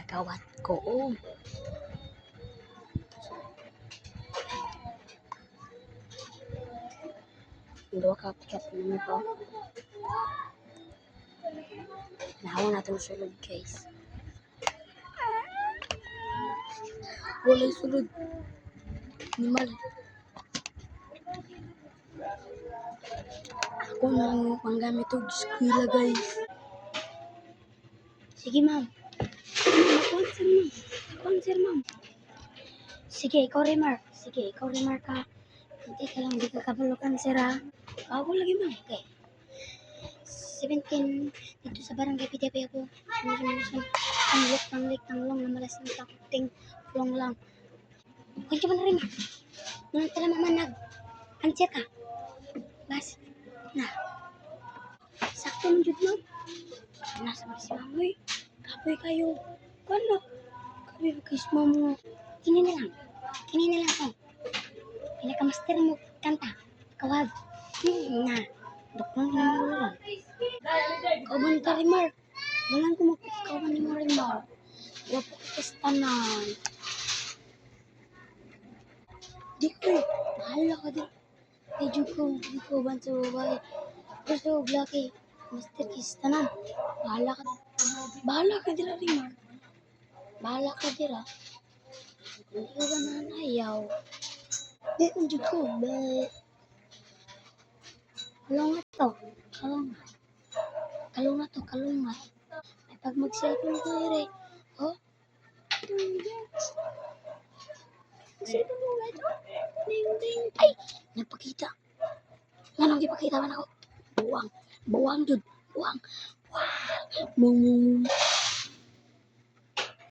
kawat ko. Dua ka pikat naman ko. Nahawa natin sulod, guys. Walay sulod. Animal. Ako na lang yung panggamit ito. Eskwela, guys. Sige, ma'am. Sponsor, ma'am. Sponsor, ma'am. Sige, ikaw remar. Sige, ikaw remar ka. Hindi ka lang, hindi ka kapalukan, sir, ha? Ako lagi, ma'am. Okay. 17 dito sa barangay PTP ako. Tanglong na malas ng takuting flong lang. Huwag ka ba na rin? Nung tala mamanag. Answer ka. Bas. Na. Sakto ng jud mo. Nasa ba si mamoy? Kapoy kayo. Kano? Kapoy kismo mo. Kini na lang. Oh. Pinakamaster mo kanta. Kawag. Na. Dokong na mo lang. Kauban ka rimar. Walang ko magkauban ni mo rimar. Wapo ko kastanan. Di ko eh. Bahala ka din. Medyo ko. Di ko ban sa babae. Gusto ko blaki. Master kistanan. Bahala ka. Bahala ka dira rimar. Bahala ka dira. Hindi ka ba nanayaw? Di ko dyan ko. Kalungat to. Kalungat. Ay pag mag-cellphone ko rin. Oh. Mag-cellphone ko rin. Ding. Ay! Nagpakita. Anong ipakita man ako? Buwang. Jud. Buwang. Wow.